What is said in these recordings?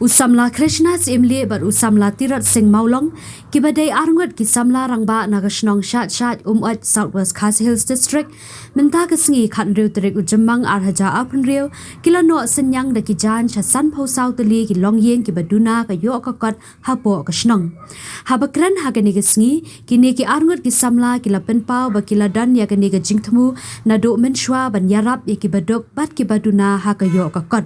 Usamla Krishna Imli bar usamla Tirat Singh Maulong kibadai arngot kisamla rangba nagashnong shat at Southwest Khasi Hills District minta kesengi khanriu terik ujemang arhaja apnriu kila no senyang da kijan chasan phosau teli ki longyeng kibaduna ka yo kakot hapo kashnong habakran hagani kesengi kini ki arngot kisamla kila penpau ba kila dan ya kani ka jingthmu nadu menshwa ban yarap ya kibadok bat kibaduna hakayo kakot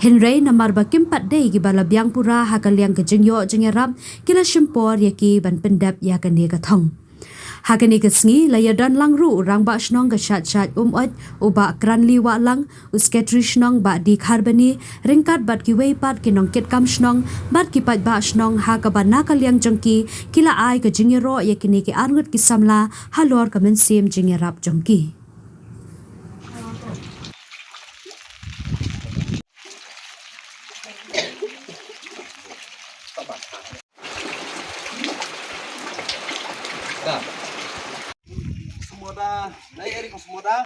Henry namar bakim padde ki bala biang pura hakaliang ke jengyo jengerap kila shimpor yaki ban pendap ya kani ka thong hakani kesngi layadan langru rang ba shnong ka shat ot uba kranli wa lang usketri shnong ba di kharbani ringkat bat ki weipat ki nong ket kam shnong bat ki pat ba shnong ha ka bana kaliang jongki kila ai ka jengero yakini ki arngut ki samla halor ka men sim jengerap jongki Semua dah, naik Erik semua dah.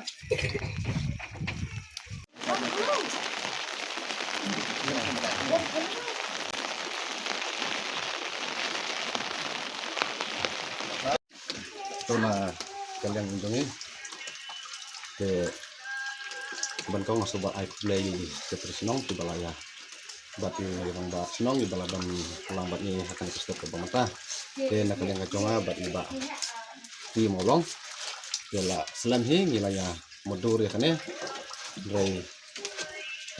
Ito na kaliang undungi ke bantong sobat ay play setrisnong di balaya bat ni bang ba sinong di balaban pulang bat ni akan stop ke pamata ke na kaliang kaconga bat ni ba di molong yala selam hi ngilaya modur ya kane drai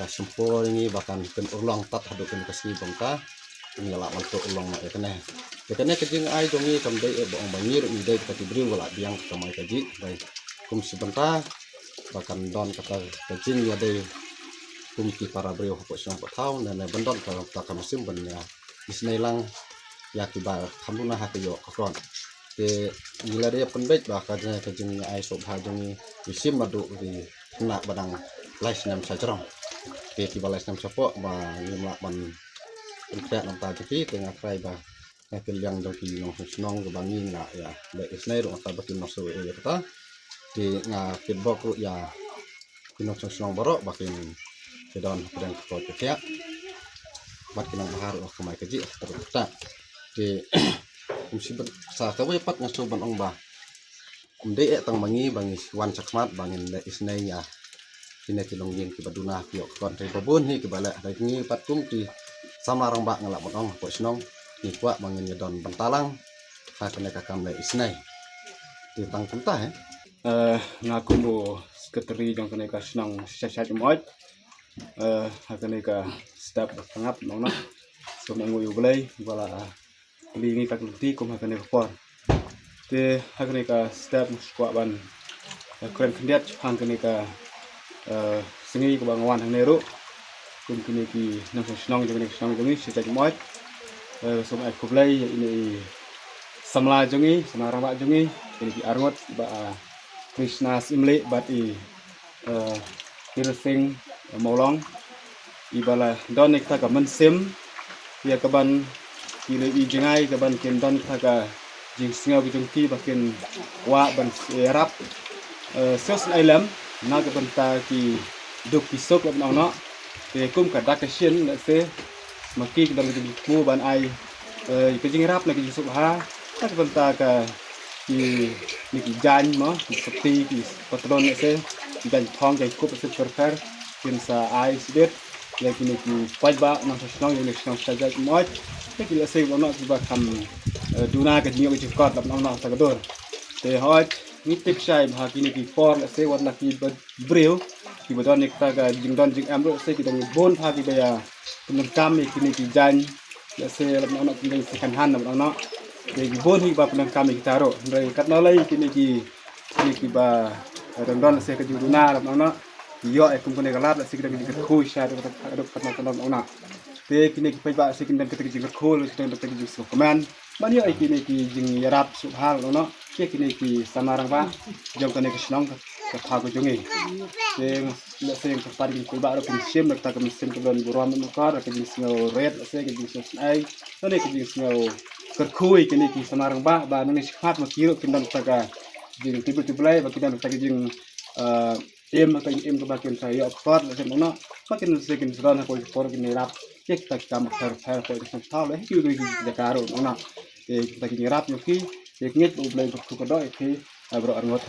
ka sempor ini bahkan ken ulang tat hadukan kasih bangka ngala mantuk ulang ya kane kejing ai dongi kamdai boong bangir ide kita diberi wala biang kamai kaji baik kum sebentar bahkan don kata kejing ya dai kum ki para brio hopos yang patau dan bendon kalau tak musim benya isnailang ya kibar kamuna hakayo kakon ke gila dia penbet bahkan kejing ai sob hajongi musim madu di kena badang lais nam sajarong ke kibalais nam sapo ba ngimla ban penkat nam ta jeki tengah krai ba yang doki nong senong ke bangi nga ya le isnai ro ta bakin no so ya kata di nga feedback ro ya kinong senong baro bakin sedon pedang ko kya bat kinong bahar o kamai keji terta di musibet sa ka we pat ngaso ban ong ba umde tang bangi wan sakmat bangin le isnai ya kine kilong yin ki baduna kyo kon te babun hi ki bala dai ngi pat kum ti samarang ba ngala ong ko senong ni kwa bangin don bentalang ha kene kakam le isnai ti tang kunta Ngaku mo sekretari jong kene ka senang syat moit. Ha kene ka step pangap nona. So mengu yu belai wala li ni tak luti kum ha kene por. Te ha kene ka step kwa ban kren kendiat hang kene ka sengi ko bangawan hang neru kum kene ki nang senang jong kene senang jong ni syat moit. So mai ko belai ini samla jongi samarang ba jongi ini ki arngot ba Krishna Imli bat i Tirat Singh Maulong ibala don ek ta ka mensim ya kaban kile i jengai kaban ken don ta ka jing singa bi jongki bakin wa ban rap sos ailam na ka ban ta ki duk pisok lab na te kum ka dakashin na se maki ka dang mu ban ai ka jing rap na ki sub ha ta ka ban ta ka ki niki jan mo seperti ki patron se dan thong kai kup se perfer kin sa ai sibet lagi niki pajba na senang yang senang saja moit ki la se wono ki ba kam duna ka jinyo ki kot lap na ta gador te hot ni tik shai ba ki niki for la se wala ki ba breu ki ba don nik ta ga jing don jing amro se ki dang bon ha ki ba ya penam kam ki niki jan la se lap na ki dang se kan han na Jadi bon hi ba penang kami kita ro ndai kat no lai kini ki ba don se ka juduna la na yo e kumpune galap la sikita ki khu sha do kat no na te kini ki ba se kin dan ka ki khu lu sten ka ki so command ban yo e kini ki jing yarap subhal no ke kini ki samarang ba jom ka ne ki snong ka tha ko jongi te la se ka par ki ba ro ki sim la ta ka sim ka don buram no ka ka ki snow red la se ka ki so ai no ne ki snow kerkui kini ki samarang ba nani sikhat ma kiro kindan taka jing tibu-tibu lai ba kindan taka jing em ke bagian saya aktor macam mana makin sekin sekarang aku ekspor gini rap kita kamu fair aku itu tahu lah itu kita karo mana kita gini rap nyuki ngit boleh buku kedai ke abro arngot